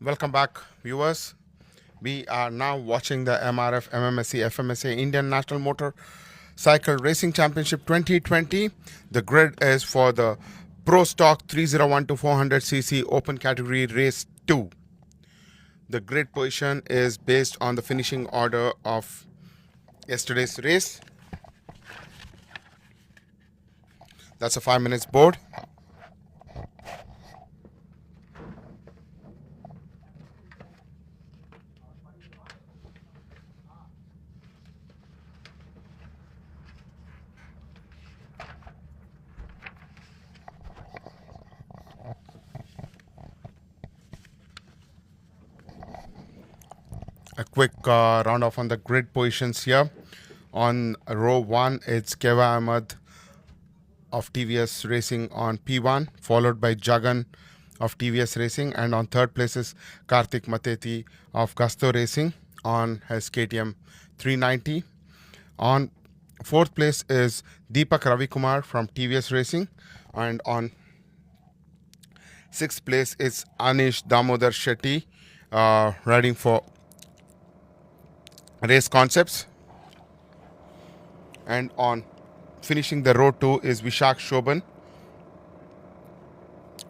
Welcome back, viewers. We are now watching the MRF, MMSC, FMSA Indian National Motorcycle Racing Championship 2020. The grid is for the Pro Stock 301 to 400cc Open Category Race 2. The grid position is based on the finishing order of yesterday's race. That's a 5 minutes board. A quick round off on the grid positions here. On row 1, it's Keva Ahmed of TVS Racing on P1, followed by Jagan of TVS Racing, and on third place is Karthik Mateti of Gusto Racing on his KTM 390. On fourth place is Deepak Ravikumar from TVS Racing, and on sixth place is Anish Damodar Shetty riding for Race Concepts, and on finishing the row 2 is Vishak Shoban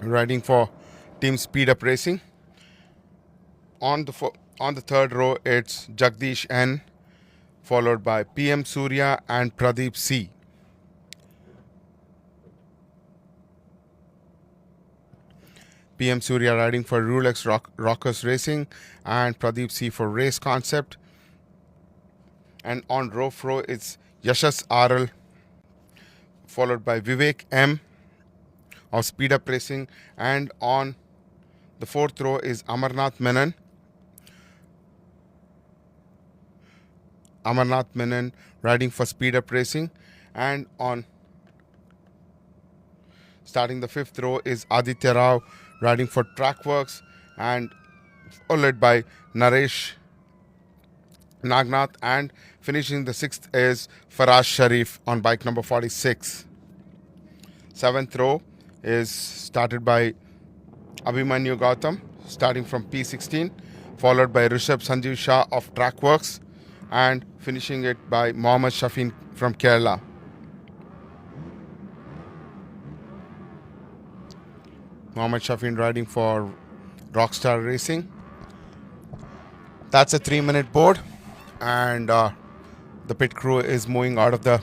riding for Team Speed Up Racing. On the third row, it's Jagdish N, followed by PM Surya and Pradeep C. PM Surya riding for Rulex Rockers Racing and Pradeep C for Race Concept. And on row 4, it's Yashas RL, followed by Vivek M of Speed Up Racing, and on the fourth row is Amarnath Menon riding for Speed Up Racing, and on starting the fifth row is Aditya Rao riding for Trackworks, and followed by Naresh Nagnath, and finishing the sixth is Faraz Sharif on bike number 46. Seventh row is started by Abhimanyu Gautam starting from P16, followed by Rishabh Sanjeev Shah of Trackworks, and finishing it by Mohammad Shafin from Kerala. Mohammad Shafin riding for Rockstar Racing. That's a 3-minute board, and the pit crew is moving out of the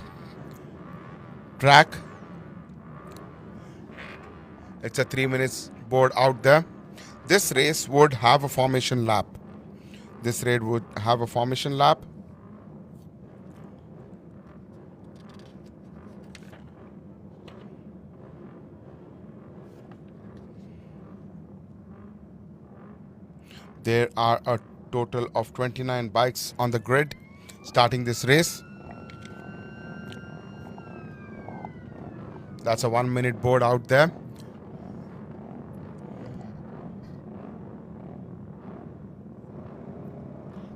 track. It's a 3 minutes board out there. This race would have a formation lap. There are a total of 29 bikes on the grid starting this race. That's a 1 minute board out there.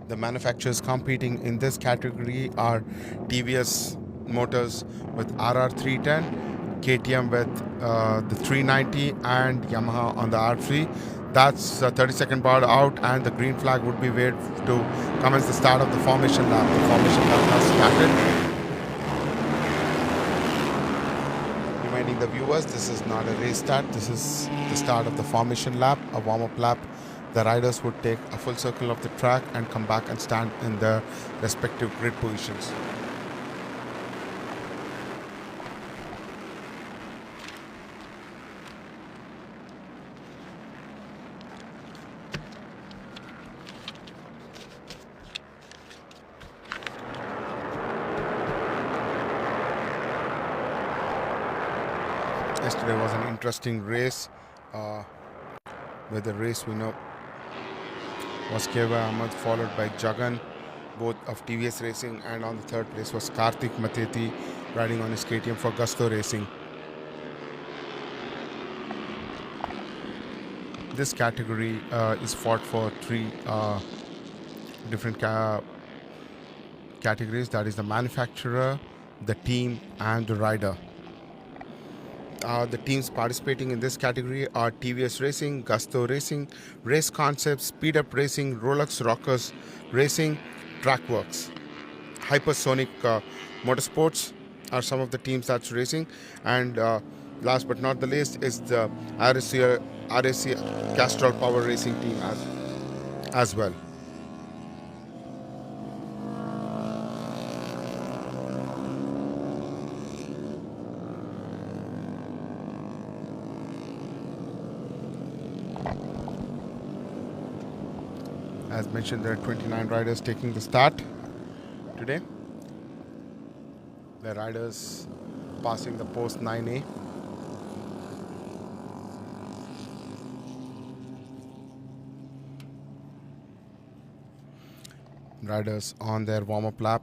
The manufacturers competing in this category are TVS Motors with RR310, KTM with the 390, and Yamaha on the R3. That's a 30-second board out, and the green flag would be waved to commence the start of the formation lap. The formation lap has started. Reminding the viewers, this is not a race start. This is the start of the formation lap, a warm-up lap. The riders would take a full circle of the track and come back and stand in their respective grid positions. Yesterday was an interesting race where the race winner was Keva Ahmed, followed by Jagan, both of TVS Racing, and on the third place was Karthik Mateti riding on his KTM for Gusto Racing. This category is fought for three different categories, that is the manufacturer, the team, and the rider. The teams participating in this category are TVS Racing, Gusto Racing, Race Concepts, Speed Up Racing, Rolex Rockers Racing, Trackworks. Hypersonic Motorsports are some of the teams that's racing, and last but not the least is the RSC Castrol Power Racing team as well. As mentioned, there are 29 riders taking the start today. The riders passing the post 9A. Riders on their warm-up lap.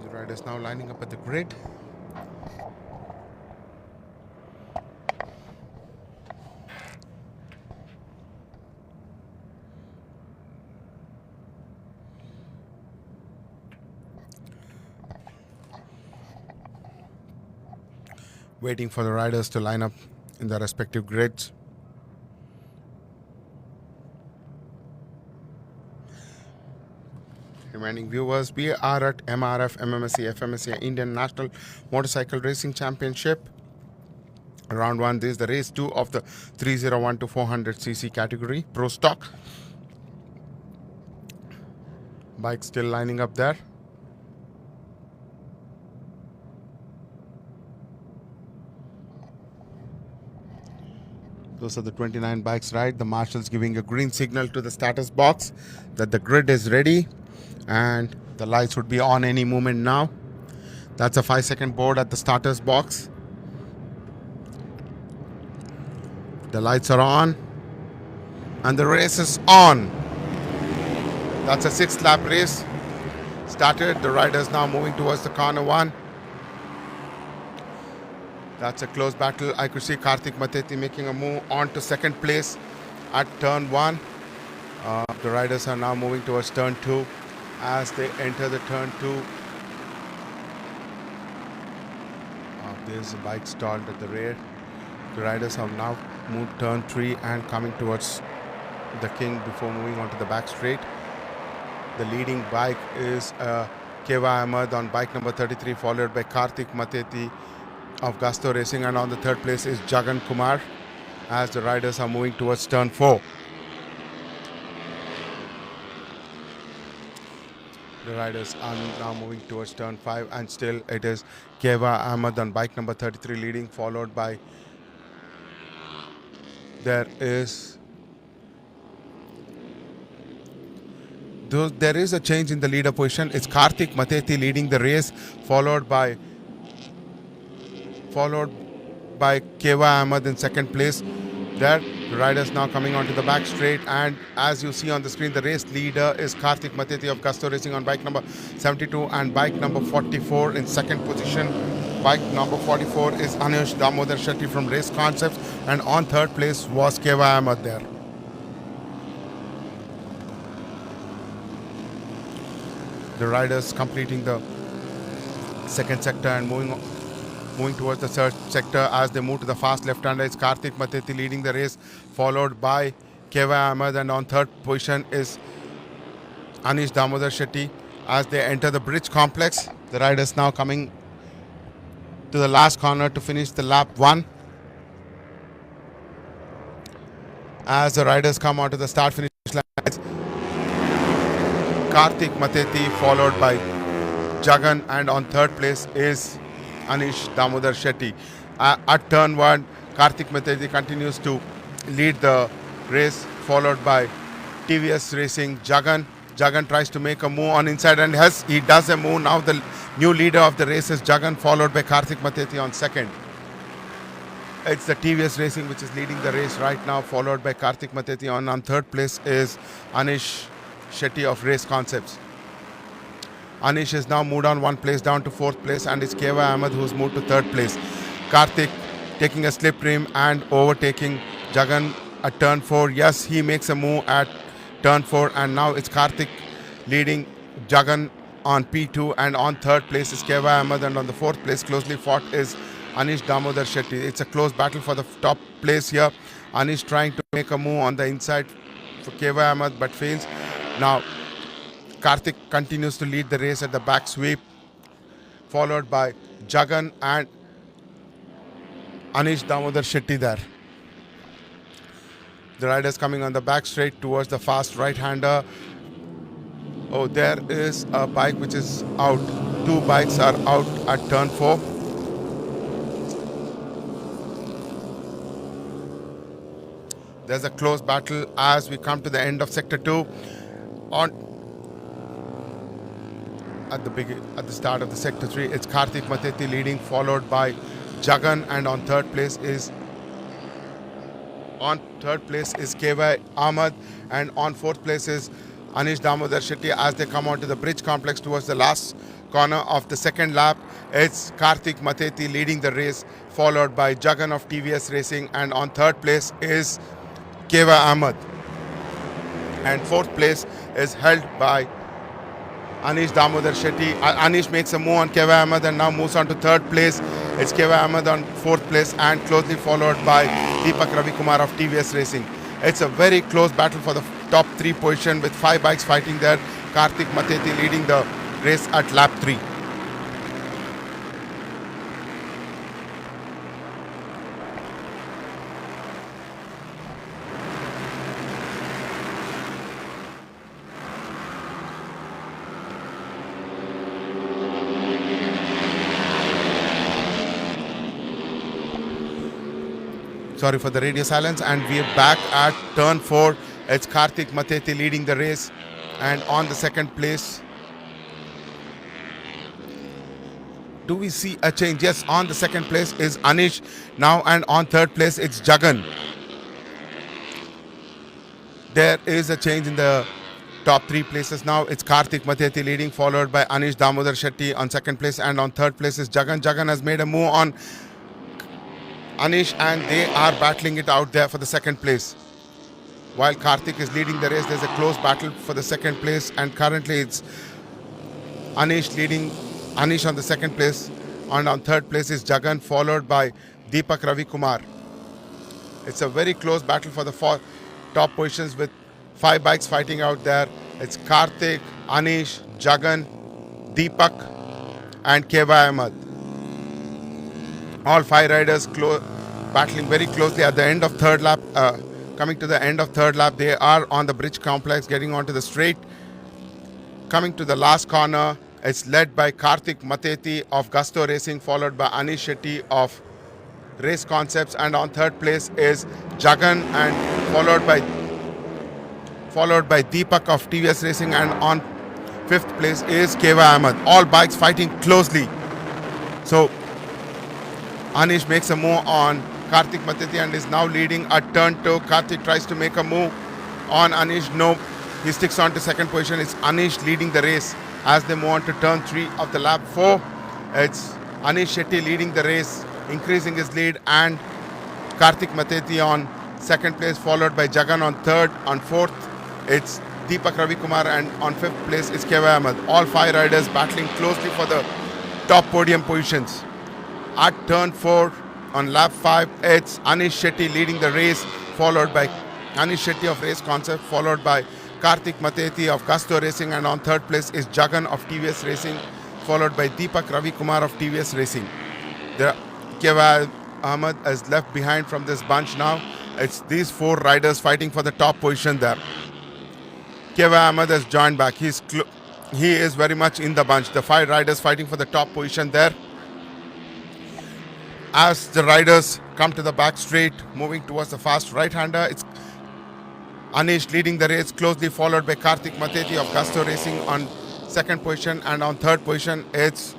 The riders now lining up at the grid. Waiting for the riders to line up in their respective grids. Reminding viewers, we are at MRF, MMSC, FMSC, Indian National Motorcycle Racing Championship. Round 1, this is the race 2 of the 301 to 400cc category, Pro Stock. Bikes still lining up there. Those are the 29 bikes right. The marshal's giving a green signal to the status box that the grid is ready and the lights would be on any moment now. That's a 5-second board at the starters box. The lights are on and the race is on. That's a 6th lap race. Started. The riders now moving towards the corner 1. That's a close battle. I could see Karthik Mateti making a move on to 2nd place at turn 1. The riders are now moving towards turn 2 as they enter the turn 2. There's a bike stalled at the rear. The riders have now moved turn 3 and coming towards the king before moving on to the back straight. The leading bike is Keva Ahmed on bike number 33, followed by Karthik Mateti of Gusto Racing, and on the 3rd place is Jagan Kumar as the riders are moving towards turn 4. The riders are now moving towards turn 5 and still it is Keva Ahmed on bike number 33 leading, followed by there is a change in the leader position. It's Karthik Mateti leading the race, followed by Keva Ahmed in 2nd place. There, the riders now coming onto the back straight, and as you see on the screen, the race leader is Karthik Mateti of Gusto Racing on bike number 72 and bike number 44 in 2nd position. Bike number 44 is Anush Damodar Shetty from Race Concepts, and on 3rd place was Keva Ahmed there. The riders completing the 2nd sector and moving towards the 3rd sector as they move to the fast left-hander. It's Karthik Mateti leading the race, followed by Keva Ahmed, and on 3rd position is Anish Damodar Shetty as they enter the bridge complex. The riders now coming to the last corner to finish the lap 1. As the riders come onto the start-finish lines, Karthik Mateti followed by Jagan, and on 3rd place is Anish Damodar Shetty. At turn 1, Karthik Mateti continues to lead the race, followed by TVS Racing Jagan. Jagan tries to make a move on inside, and he does a move. Now the new leader of the race is Jagan, followed by Karthik Mateti on 2nd. It's the TVS Racing which is leading the race right now, followed by Karthik Mateti. On 3rd place is Anish Shetty of Race Concepts. Anish has now moved on 1 place down to 4th place, and it's Keva Ahmed who's moved to 3rd place. Karthik taking a slip rim and overtaking Jagan at turn 4. Yes, he makes a move at turn 4, and now it's Karthik leading Jagan on P2, and on third place is Keva Ahmed, and on the fourth place closely fought is Anish Damodar Shetty. It's a close battle for the top place here. Anish trying to make a move on the inside for Keva Ahmed but fails. Now Karthik continues to lead the race at the back sweep, followed by Jagan and Anish Damodar Shetty there. The riders coming on the back straight towards the fast right-hander. Oh, there is a bike which is out. Two bikes are out at turn 4. There's a close battle as we come to the end of sector 2. At the start of the sector 3, it's Karthik Mateti leading, followed by Jagan, and on third place is Keva Ahmed, and on fourth place is Anish Damodar Shetty. As they come onto the bridge complex towards the last corner of the second lap, it's Karthik Mateti leading the race, followed by Jagan of TVS Racing, and on third place is Keva Ahmed, and fourth place is held by Anish Damodar Shetty. Anish makes a move on Keva Ahmed and now moves on to third place. It's Keva Ahmed on fourth place and closely followed by Deepak Ravikumar of TVS Racing. It's a very close battle for the top 3 position with 5 bikes fighting there. Karthik Mateti leading the race at lap 3. Sorry for the radio silence, and we are back at turn 4. It's Karthik Mateti leading the race, and on the second place, do we see a change? Yes, on the second place is Anish now, and on third place it's Jagan. There is a change in the top 3 places now. It's Karthik Mateti leading, followed by Anish Damodar Shetty on second place, and on third place is Jagan. Jagan has made a move on Anish, and they are battling it out there for the second place. While Karthik is leading the race, there's a close battle for the second place, and currently it's Anish leading, Anish on the second place, and on third place is Jagan, followed by Deepak Ravikumar. It's a very close battle for the 4 top positions with 5 bikes fighting out there. It's Karthik, Anish, Jagan, Deepak and Keva Ahmed. All 5 riders battling very closely at the end of third lap. Coming to the end of third lap, they are on the bridge complex, getting onto the straight. Coming to the last corner, it's led by Karthik Mateti of Gusto Racing, followed by Anish Shetty of Race Concepts, and on third place is Jagan, and followed by Deepak of TVS Racing, and on fifth place is Keva Ahmed. All bikes fighting closely. So Anish makes a move on Karthik Mateti and is now leading at turn 2. Karthik tries to make a move on Anish. No, he sticks on to second position. It's Anish leading the race as they move on to turn 3 of the lap 4. It's Anish Shetty leading the race, increasing his lead, and Karthik Mateti on second place, followed by Jagan on third. On fourth, it's Deepak Ravikumar, and on fifth place is Keva Ahmed. All 5 riders battling closely for the top podium positions. At turn 4 on lap 5, it's Anish Shetty leading the race, followed by Anish Shetty of Race Concept, followed by Karthik Mateti of Gusto Racing, and on third place is Jagan of TVS Racing, followed by Deepak Ravikumar of TVS Racing. Keva Ahmed is left behind from this bunch now. It's these 4 riders fighting for the top position there. Keva Ahmed has joined back. He is very much in the bunch. The 5 riders fighting for the top position there. As the riders come to the back straight, moving towards the fast right-hander, it's Anish leading the race, closely followed by Karthik Mateti of Gusto Racing on second position, and on third position it's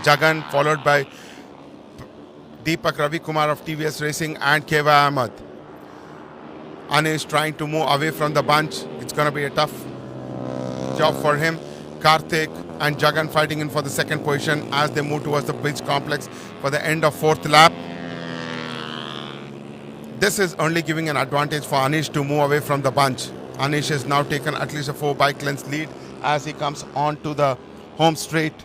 Jagan, followed by Deepak Ravikumar of TVS Racing and Keva Ahmed. Anish trying to move away from the bunch. It's going to be a tough job for him. Karthik and Jagan fighting in for the second position as they move towards the bridge complex for the end of fourth lap. This is only giving an advantage for Anish to move away from the bunch. Anish has now taken at least a 4 bike lengths lead as he comes on to the home straight,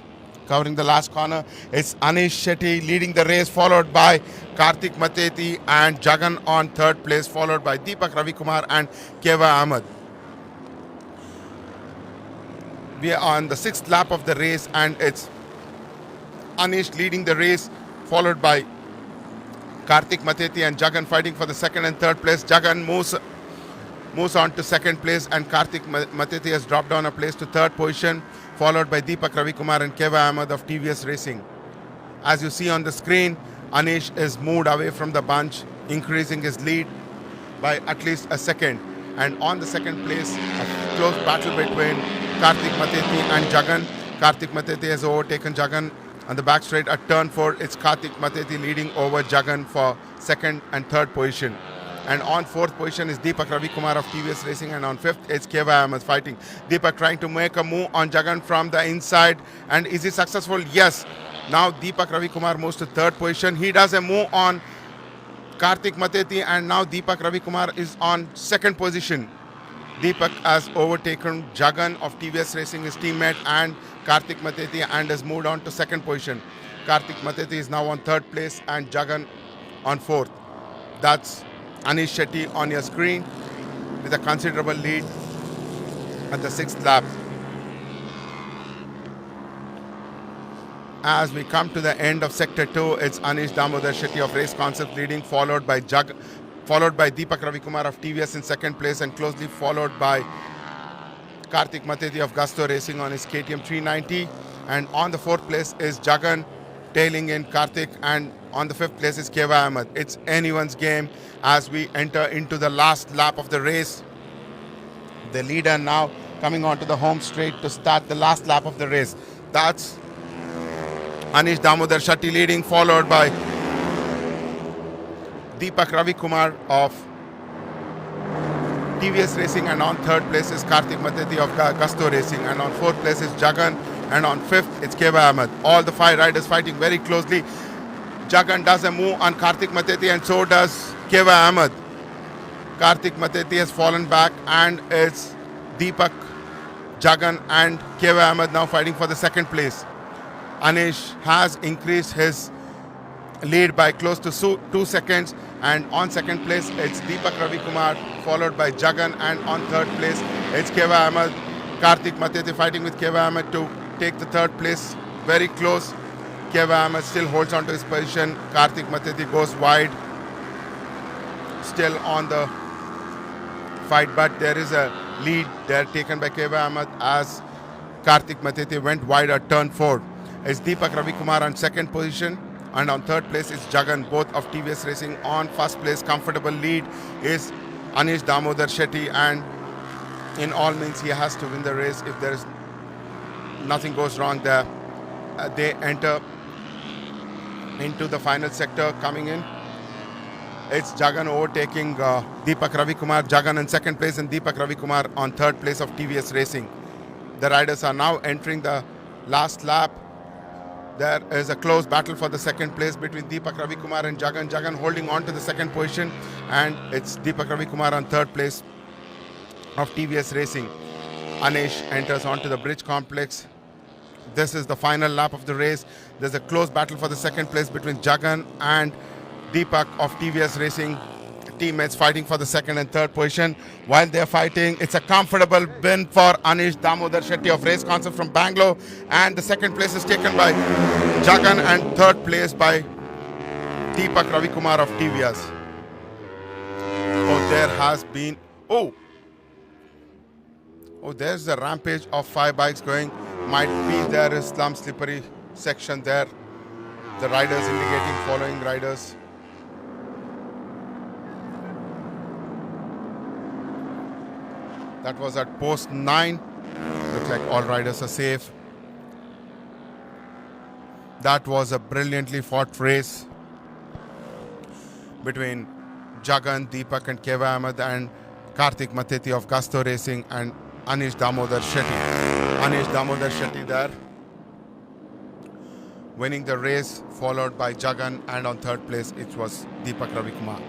covering the last corner. It's Anish Shetty leading the race, followed by Kartik Mateti and Jagan on third place, followed by Deepak Ravikumar and Keva Ahmed. We are on the 6th lap of the race, and it's Anish leading the race, followed by Kartik Mateti and Jagan fighting for the second and third place. Jagan moves on to second place, and Kartik Mateti has dropped down a place to third position, followed by Deepak Ravikumar and Keva Ahmed of TVS Racing. As you see on the screen, Anish is moved away from the bunch, increasing his lead by at least a second. And on the second place, a close battle between Kartik Mateti and Jagan. Kartik Mateti has overtaken Jagan on the back straight at turn 4. It's Kartik Mateti leading over Jagan for second and third position. And on fourth position is Deepak Ravikumar of TVS Racing, and on fifth it's Keva Ahmed fighting. Deepak trying to make a move on Jagan from the inside, and is he successful? Yes. Now Deepak Ravikumar moves to third position. He does a move on Kartik Mateti, and now Deepak Ravikumar is on second position. Deepak has overtaken Jagan of TVS Racing, his teammate, and Kartik Mateti, and has moved on to second position. Kartik Mateti is now on third place and Jagan on fourth. That's Anish Shetty on your screen with a considerable lead at the 6th lap. As we come to the end of Sector 2, it's Anish Damodar Shetty of Race Concept leading, followed by Deepak Ravikumar of TVS in second place, and closely followed by Kartik Mateti of Gusto Racing on his KTM 390. And on the fourth place is Jagan, tailing in Kartik, and on the fifth place is Keva Ahmed. It's anyone's game as we enter into the last lap of the race. The leader now coming onto the home straight to start the last lap of the race. That's Anish Damodar Shetty leading, followed by Deepak Ravikumar of TVS Racing, and on third place is Kartik Mateti of Gusto Racing, and on fourth place is Jagan, and on fifth it's Keva Ahmed. All the 5 riders fighting very closely. Jagan does a move on Kartik Mateti, and so does Keva Ahmed. Kartik Mateti has fallen back, and it's Deepak, Jagan and Keva Ahmed now fighting for the second place. Anish has increased his lead by close to 2 seconds, and on second place it's Deepak Ravikumar, followed by Jagan, and on third place it's Keva Ahmed. Kartik Mateti fighting with Keva Ahmed to take the third place, very close. Keva Ahmed still holds on to his position. Kartik Mateti goes wide, still on the fight, but there is a lead there taken by Keva Ahmed as Kartik Mateti went wide at turn 4. It's Deepak Ravikumar on second position, and on third place is Jagan, both of TVS Racing. On first place, comfortable lead is Anish Damodar Shetty, and in all means he has to win the race if there is nothing goes wrong there. They enter into the final sector coming in. It's Jagan overtaking Deepak Ravikumar. Jagan in second place and Deepak Ravikumar on third place of TVS Racing. The riders are now entering the last lap. There is a close battle for the second place between Deepak Ravikumar and Jagan. Jagan holding on to the second position, and it's Deepak Ravikumar on third place of TVS Racing. Anish enters onto the bridge complex. This is the final lap of the race. There's a close battle for the second place between Jagan and Deepak of TVS Racing. Teammates fighting for the second and third position. While they're fighting, it's a comfortable win for Anish Damodar Shetty of Race Concept from Bangalore, and the second place is taken by Jagan and third place by Deepak Ravikumar of TVS. Oh, there has been there's a rampage of 5 bikes going. Might be there is slum slippery section there. The riders indicating following riders. That was at post 9. Looks like all riders are safe. That was a brilliantly fought race between Jagan, Deepak and Keva Ahmed, and Kartik Mateti of Gusto Racing and Anish Damodar Shetty. Anish Damodar Shetty there winning the race, followed by Jagan, and on third place it was Deepak Ravikumar.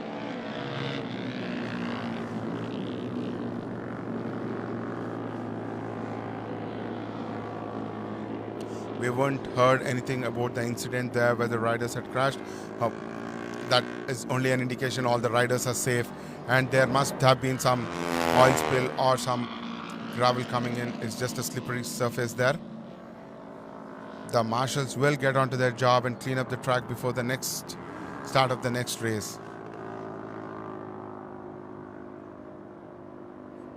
We haven't heard anything about the incident there where the riders had crashed. That is only an indication all the riders are safe, and there must have been some oil spill or some gravel coming in. It's just a slippery surface there. The marshals will get onto their job and clean up the track before the next start of the next race.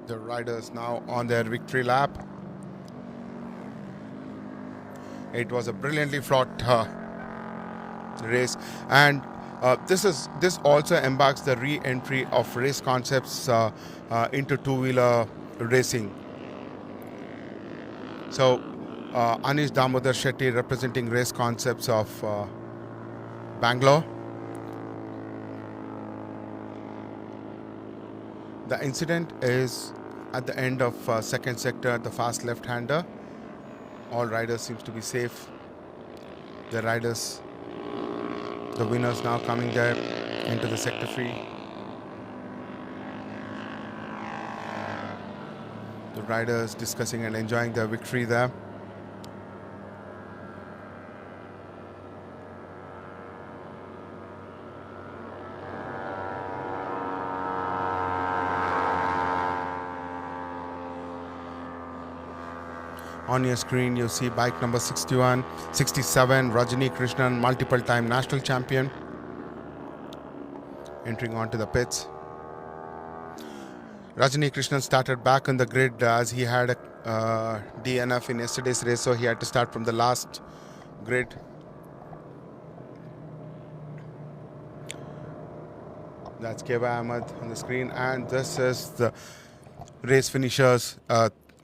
The riders now on their victory lap. It was a brilliantly fought race, and this also embarks the re-entry of race concepts into two-wheeler racing. So Anish Damodar Shetty representing race concepts of Bangalore. The incident is at the end of second sector, the fast left-hander. All riders seems to be safe. The riders, the winners now coming there into the sector free. The riders discussing and enjoying their victory there. On your screen, you see bike number 61, 67, Rajani Krishnan, multiple time national champion, entering onto the pits. Rajani Krishnan started back on the grid as he had a DNF in yesterday's race, so he had to start from the last grid. That's Keva Ahmed on the screen, and this is the race finishers,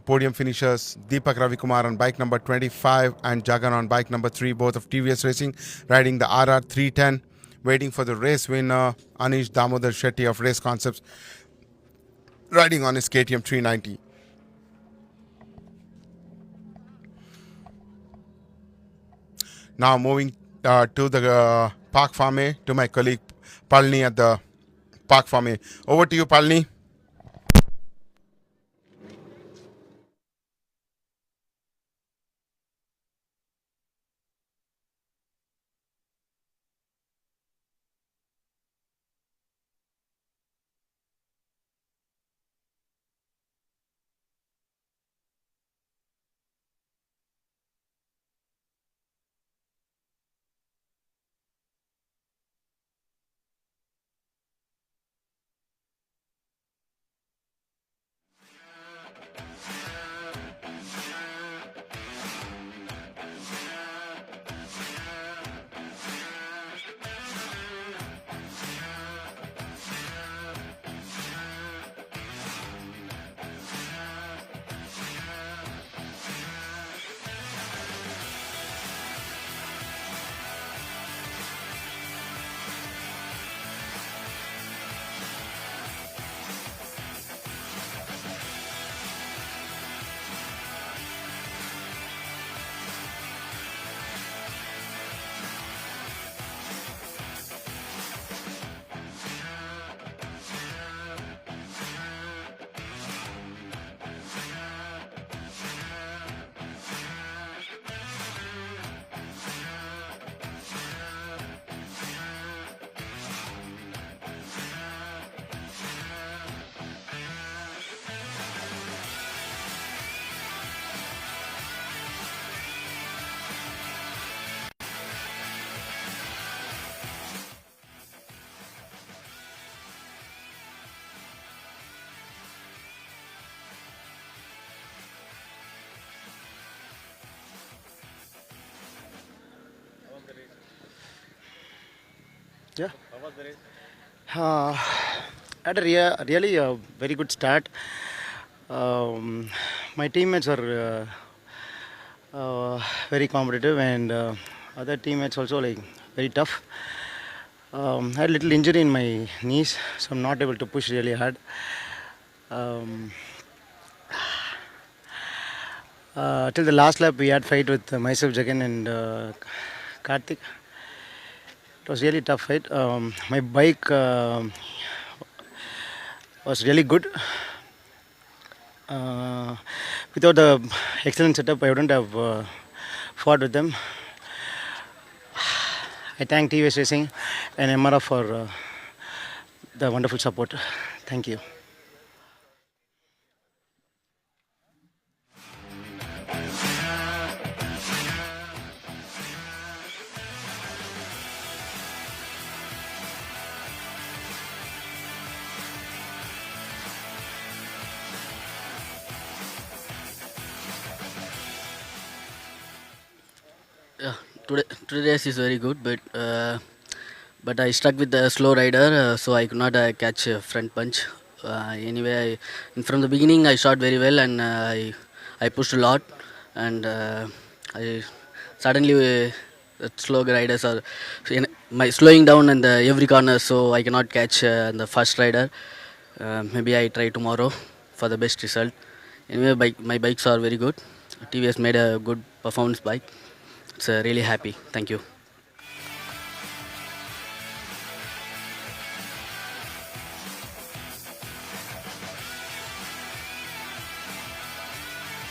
podium finishers. Deepak Ravikumar on bike number 25 and Jagan on bike number 3, both of TVS Racing, riding the RR 310, waiting for the race winner Anish Damodar Shetty of Race Concepts, riding on his KTM 390. Now moving to the Park Farm, to my colleague Palni at the Park Farm. Over to you, Palni. Yeah. How was the race? Had a really very good start. My teammates are very competitive, and other teammates also like very tough. I had a little injury in my knees, so I'm not able to push really hard. Till the last lap, we had fight with myself, Jagan, and Karthik. It was really tough fight. My bike was really good. Without the excellent setup, I wouldn't have fought with them. I thank TVS Racing and MRF for the wonderful support. Thank you. Yeah, today race is very good, but I stuck with the slow rider, so I could not catch front punch. Anyway, from the beginning I shot very well, and I pushed a lot, and I suddenly the slow riders are my slowing down in the every corner, so I cannot catch the first rider. Maybe I try tomorrow for the best result. Anyway, my bikes are very good. TVS made a good performance bike. It's really happy. Thank you.